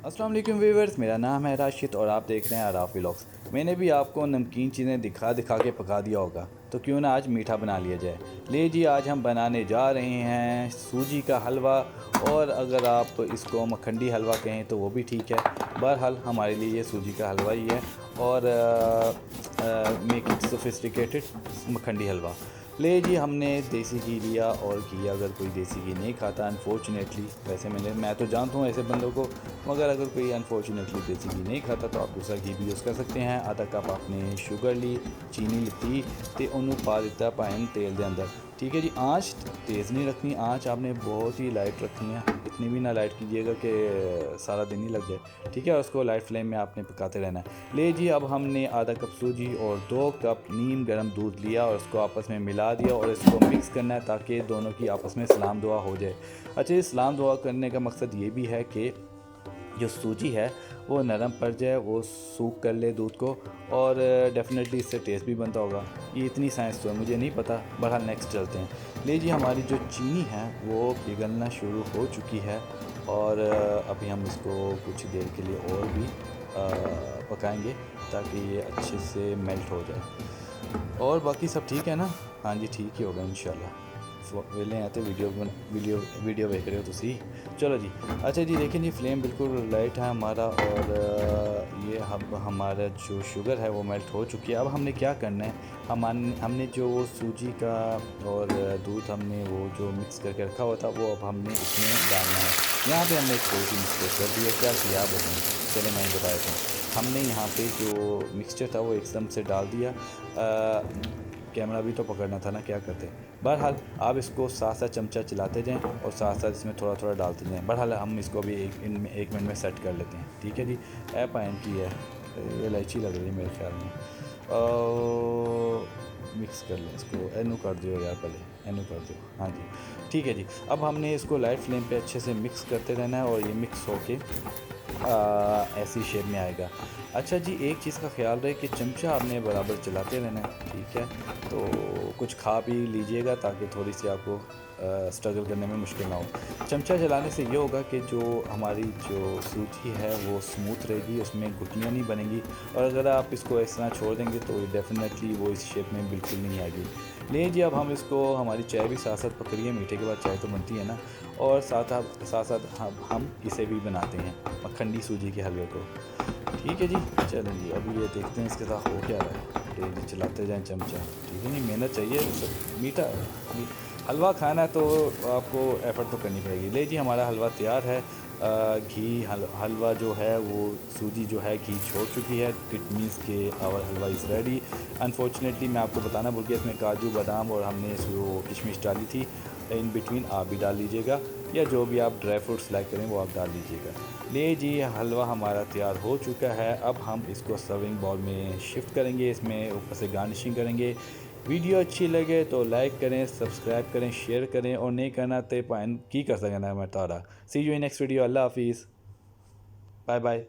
अस्सलाम वालेकुम व्यूअर्स, मेरा नाम है राशिद और आप देख रहे हैं आराफ व्लॉग्स। मैंने भी आपको नमकीन चीज़ें दिखा दिखा के पका दिया होगा, तो क्यों ना आज मीठा बना लिया जाए। ले जी, आज हम बनाने जा रहे हैं सूजी का हलवा, और अगर आप इसको मखंडी हलवा कहें तो वो भी ठीक है। बहरहाल हमारे लिए ये सूजी का हलवा ही है, और मेक इट सोफिस्टिकेटेड मखंडी हलवा। ले जी, हमने देसी घी लिया, और घी अगर कोई देसी घी नहीं खाता अनफॉर्चुनेटली, वैसे मैं तो जानता हूँ ऐसे बंदों को, मगर अगर कोई अनफॉर्चुनेटली देसी घी नहीं खाता तो आप दूसरा घी भी यूज़ कर सकते हैं। आधा कप आपने शुगर ली, चीनी ली तो उन्होंने पा दिता पाइन तेल के अंदर। ठीक है जी, आँच तेज़ नहीं रखनी, आँच आपने बहुत ही लाइट रखनी है। इतनी भी ना लाइट कीजिएगा कि सारा दिन ही लग जाए। ठीक है, और उसको लाइट फ्लेम में आपने पकाते रहना है। ले जी, अब हमने आधा कप सूजी और 2 कप नीम गर्म दूध लिया और उसको आपस में मिला दिया, और इसको मिक्स करना है ताकि दोनों की आपस में सलाम दुआ हो जाए। अच्छा, इस सलाम दुआ करने का मकसद ये भी है कि जो सूजी है वो नरम पड़ जाए, वो सूख कर ले दूध को, और डेफिनेटली इससे टेस्ट भी बनता होगा। ये इतनी साइंस तो है, मुझे नहीं पता। बहरहाल नेक्स्ट चलते हैं। ले जी, हमारी जो चीनी है वो पिघलना शुरू हो चुकी है, और अभी हम इसको कुछ देर के लिए और भी पकाएंगे ताकि ये अच्छे से मेल्ट हो जाए। और बाकी सब ठीक है ना? हाँ जी, ठीक ही होगा इंशाल्लाह। वेले हैं तो वीडियो वीडियो देख रहे हो तुसी। चलो जी। अच्छा जी, देखें जी, फ्लेम बिल्कुल लाइट है हमारा, और ये अब हमारा जो शुगर है वो मेल्ट हो चुकी है। अब हमने क्या करना है, हमने जो सूजी का और दूध हमने वो जो मिक्स करके रखा हुआ था वो अब हमने इसमें डालना है। यहाँ पे हमने एक छोटी मिक्सचर कर दिया। क्या किया आप बताएं? चले मैं बता देता हूँ। हमने यहाँ पे जो मिक्सचर था वो एकदम से डाल दिया। कैमरा भी तो पकड़ना था ना, क्या करते। बहरहाल आप इसको साथ साथ चमचा चलाते जाएं और साथ साथ इसमें थोड़ा थोड़ा डालते जाएं। बहरहाल हम इसको भी एक मिनट में सेट कर लेते हैं। ठीक है जी। पाइन की है, ये इलायची लग रही है मेरे ख्याल में। मिक्स कर लें इसको। एनू कर दो यार, पहले एनू कर दो। हाँ जी, ठीक है जी। अब हमने इसको लाइट फ्लेम पे अच्छे से मिक्स करते रहना है, और ये मिक्स होके ऐसी शेप में आएगा। अच्छा जी, एक चीज़ का ख्याल रहे कि चमचा आपने बराबर चलाते रहना है। ठीक है, तो कुछ खा भी लीजिएगा ताकि थोड़ी सी आपको स्ट्रगल करने में मुश्किल ना हो। चमचा चलाने से ये होगा कि जो हमारी जो सूजी है वो स्मूथ रहेगी, उसमें गुठलियाँ नहीं बनेंगी, और अगर आप इसको इस तरह छोड़ देंगे तो डेफिनेटली वो इस शेप में बिल्कुल नहीं आएगी। ले जी, अब हम इसको, हमारी चाय भी साथ साथ पक रही है, मीठे के बाद चाय तो बनती है ना, और साथ साथ हम इसे भी बनाते हैं मखंडी सूजी के हलवे को। ठीक है जी। चलें जी, अभी ये देखते हैं इसके साथ हो क्या रहा है। डेली चलाते जाएं चमचा। ठीक है, नहीं मेहनत चाहिए, सब मीठा हलवा खाना है तो आपको एफ़र्ट तो करनी पड़ेगी। ले जी, हमारा हलवा तैयार है। हलवा जो है वो सूजी जो है घी छोड़ चुकी है। इट मीन्स के our halwa is ready. Unfortunately मैं आपको बताना भूल गया, इसमें काजू बादाम और हमने जो किशमिश डाली थी, इन बिटवीन आप भी डाल लीजिएगा, या जो भी आप ड्राई फ्रूट्स लाइक करें वो आप डाल लीजिएगा। ले जी, हलवा हमारा तैयार हो चुका है। अब हम इसको सर्विंग बाउल में शिफ्ट करेंगे, इसमें ऊपर से गार्निशिंग करेंगे। वीडियो अच्छी लगे तो लाइक करें, सब्सक्राइब करें, शेयर करें, और नहीं करना तो पाइन की कर सकना है मैं तारा। सी यू इन नेक्स्ट वीडियो। अल्लाह हाफिज़, बाय बाय।